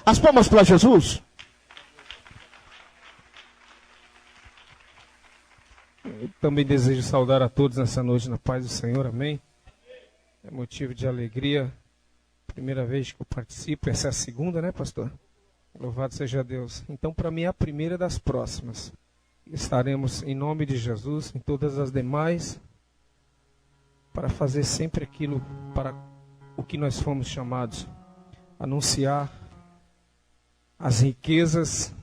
As palmas para Jesus. Eu também desejo saudar a todos nessa noite na paz do Senhor, amém? É motivo de alegria. Primeira vez que eu participo, essa é a segunda, né, pastor? Louvado seja Deus. Então, para mim, é a primeira das próximas. Estaremos, em nome de Jesus, em todas as demais, para fazer sempre aquilo para o que nós fomos chamados. Anunciar as riquezas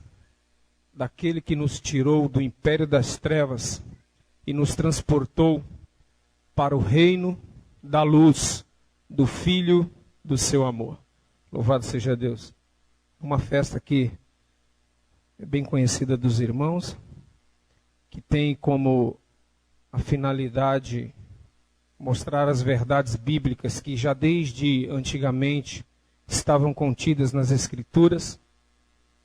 daquele que nos tirou do império das trevas e nos transportou para o reino da luz, do Filho do seu amor. Louvado seja Deus. Uma festa que é bem conhecida dos irmãos, que tem como a finalidade mostrar as verdades bíblicas que já desde antigamente estavam contidas nas Escrituras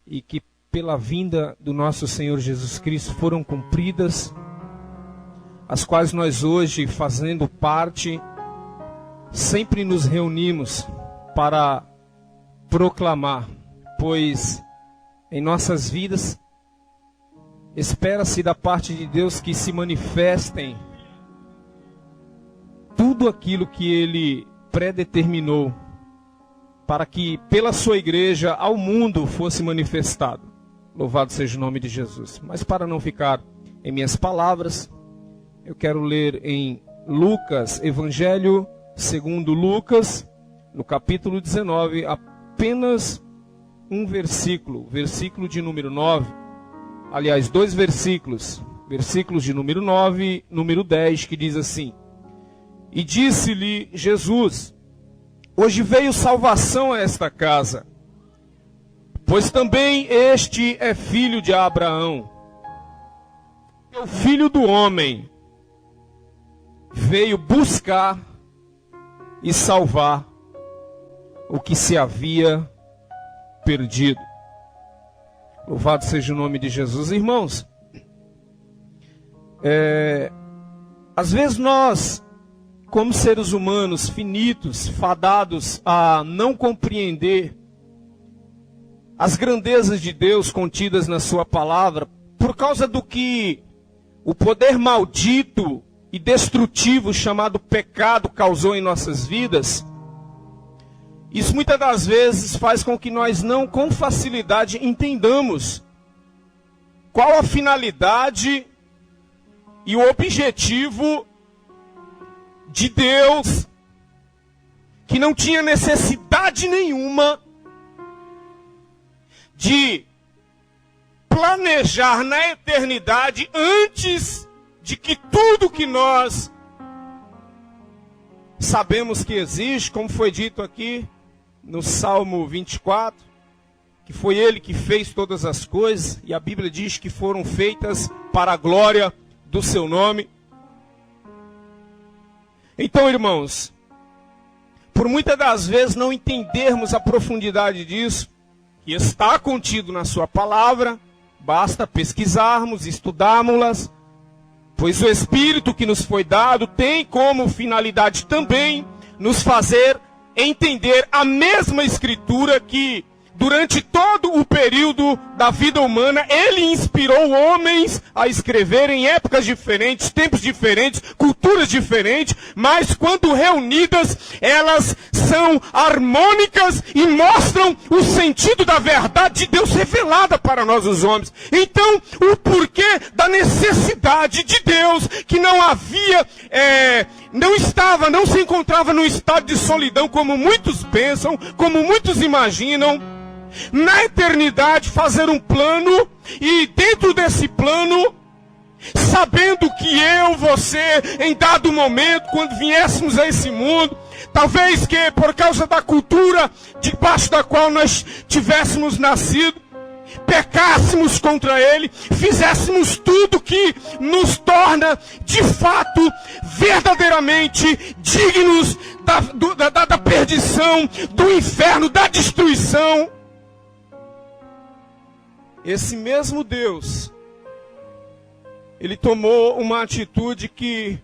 e que pela vinda do nosso Senhor Jesus Cristo foram cumpridas, as quais nós hoje, fazendo parte, sempre nos reunimos para proclamar, pois em nossas vidas espera-se da parte de Deus que se manifestem tudo aquilo que Ele predeterminou para que pela sua igreja ao mundo fosse manifestado. Louvado seja o nome de Jesus. Mas para não ficar em minhas palavras, eu quero ler em Lucas, Evangelho segundo Lucas, no capítulo 19, apenas um versículo, versículo de número 9. Aliás, dois versículos, versículos de número 9 e número 10, que diz assim: E disse-lhe Jesus: Hoje veio salvação a esta casa, pois também este é filho de Abraão. O Filho do Homem veio buscar e salvar o que se havia perdido. Louvado seja o nome de Jesus. Irmãos, às vezes nós, como seres humanos finitos, fadados a não compreender as grandezas de Deus contidas na sua palavra, por causa do que o poder maldito e destrutivo chamado pecado causou em nossas vidas, isso muitas das vezes faz com que nós não com facilidade entendamos qual a finalidade e o objetivo de Deus, que não tinha necessidade nenhuma de planejar na eternidade antes de que tudo que nós sabemos que existe, como foi dito aqui no Salmo 24, que foi Ele que fez todas as coisas, e a Bíblia diz que foram feitas para a glória do seu nome. Então, irmãos, por muitas das vezes não entendermos a profundidade disso, que está contido na sua palavra, basta pesquisarmos, estudarmos-las, pois o Espírito que nos foi dado tem como finalidade também nos fazer entender a mesma Escritura que, durante todo o período da vida humana, Ele inspirou homens a escrever em épocas diferentes, tempos diferentes, culturas diferentes, mas quando reunidas, elas são harmônicas e mostram o sentido da verdade de Deus revelada para nós os homens. Então, o porquê da necessidade de Deus, que não havia, não se encontrava num estado de solidão, como muitos pensam, como muitos imaginam, na eternidade fazer um plano, e dentro desse plano, sabendo que eu, você, em dado momento, quando viéssemos a esse mundo, talvez que por causa da cultura debaixo da qual nós tivéssemos nascido, pecássemos contra Ele, fizéssemos tudo que nos torna, de fato, verdadeiramente dignos da perdição, do inferno, da destruição. Esse mesmo Deus, Ele tomou uma atitude que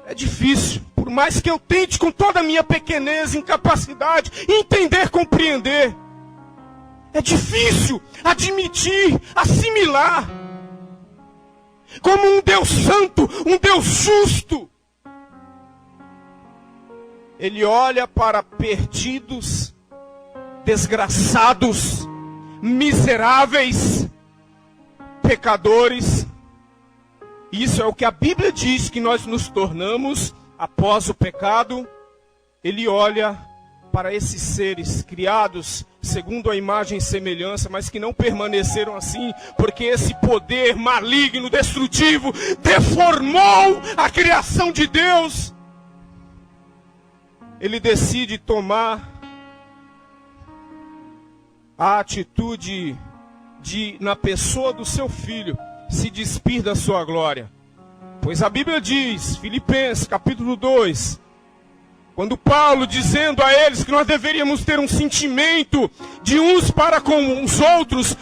é difícil, por mais que eu tente com toda a minha pequenez, incapacidade, entender, compreender. É difícil admitir, assimilar. Como um Deus santo, um Deus justo. Ele olha para perdidos, desgraçados, miseráveis, pecadores. Isso é o que a Bíblia diz que nós nos tornamos após o pecado. Ele olha para esses seres criados segundo a imagem e semelhança, mas que não permaneceram assim, porque esse poder maligno, destrutivo, deformou a criação de Deus. Ele decide tomar a atitude de, na pessoa do seu filho, se despir da sua glória. Pois a Bíblia diz, Filipenses capítulo 2, quando Paulo, dizendo a eles que nós deveríamos ter um sentimento de uns para com os outros,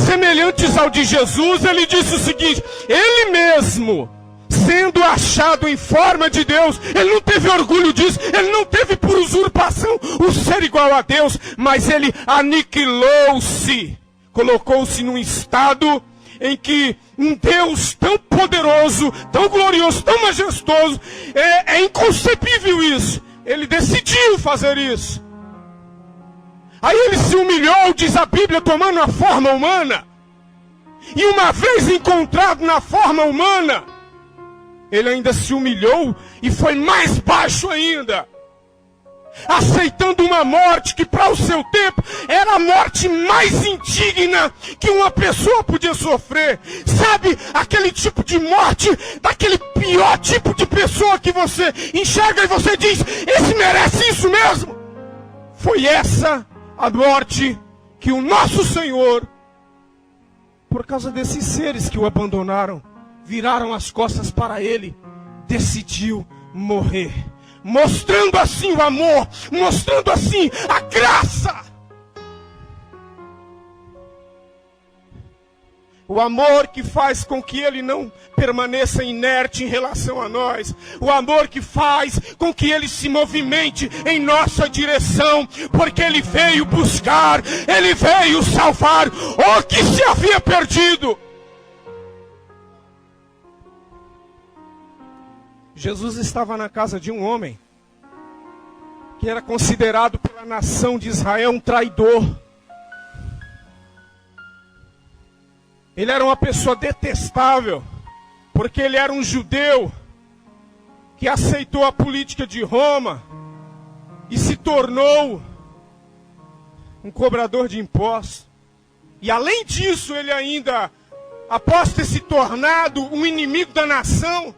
semelhantes ao de Jesus, ele disse o seguinte: ele mesmo, sendo achado em forma de Deus, ele não teve orgulho disso, ele não teve por usurpação o ser igual a Deus, mas ele aniquilou-se, colocou-se num estado em que um Deus tão poderoso, tão glorioso, tão majestoso, é inconcebível isso. Ele decidiu fazer isso. Aí ele se humilhou, diz a Bíblia, tomando a forma humana. E uma vez encontrado na forma humana, ele ainda se humilhou e foi mais baixo ainda, aceitando uma morte que para o seu tempo era a morte mais indigna que uma pessoa podia sofrer. Sabe, aquele tipo de morte, daquele pior tipo de pessoa que você enxerga e você diz, esse merece isso mesmo. Foi essa a morte que o nosso Senhor, por causa desses seres que o abandonaram, viraram as costas para ele, decidiu morrer. Mostrando assim o amor, mostrando assim a graça. O amor que faz com que ele não permaneça inerte em relação a nós. O amor que faz com que ele se movimente em nossa direção. Porque ele veio buscar, ele veio salvar o que se havia perdido. Jesus estava na casa de um homem que era considerado pela nação de Israel um traidor. Ele era uma pessoa detestável, porque ele era um judeu que aceitou a política de Roma e se tornou um cobrador de impostos. E além disso, ele ainda, após ter se tornado um inimigo da nação,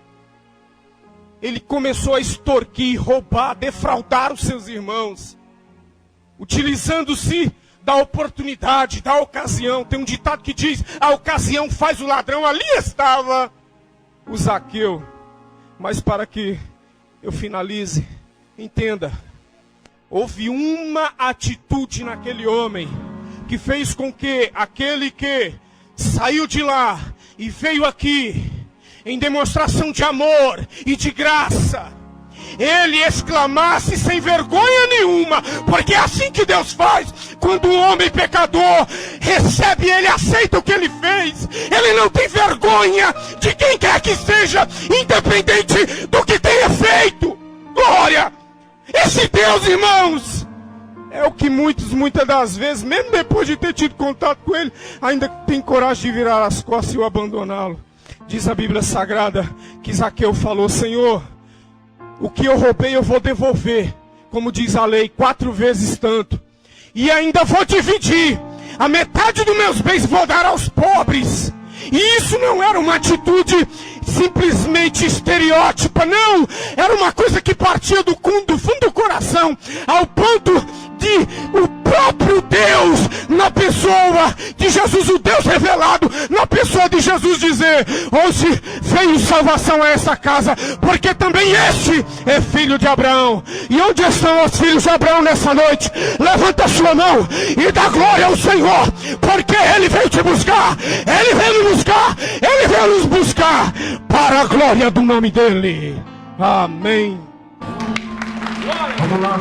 ele começou a extorquir, roubar, defraudar os seus irmãos, utilizando-se da oportunidade, da ocasião. Tem um ditado que diz, a ocasião faz o ladrão. Ali estava o Zaqueu. Mas para que eu finalize, entenda, houve uma atitude naquele homem que fez com que aquele que saiu de lá e veio aqui em demonstração de amor e de graça, ele exclamasse sem vergonha nenhuma, porque é assim que Deus faz. Quando um homem pecador recebe, ele aceita o que ele fez. Ele não tem vergonha de quem quer que seja, independente do que tenha feito. Glória! Esse Deus, irmãos, é o que muitas das vezes, mesmo depois de ter tido contato com ele, ainda tem coragem de virar as costas e o abandoná-lo. Diz a Bíblia Sagrada que Zaqueu falou, Senhor, o que eu roubei eu vou devolver, como diz a lei, 4 vezes tanto. E ainda vou dividir, a metade dos meus bens vou dar aos pobres. E isso não era uma atitude simplesmente estereótipa, não. Era uma coisa que partia do fundo do coração, ao ponto de o próprio Deus, na pessoa de Jesus, o Deus revelado, na pessoa de Jesus dizer, hoje veio salvação a essa casa, porque também este é filho de Abraão. E onde estão os filhos de Abraão nessa noite? Levanta a sua mão e dá glória ao Senhor, porque Ele veio te buscar, Ele veio nos buscar, Ele veio nos buscar, para a glória do nome dEle. Amém. Vamos lá,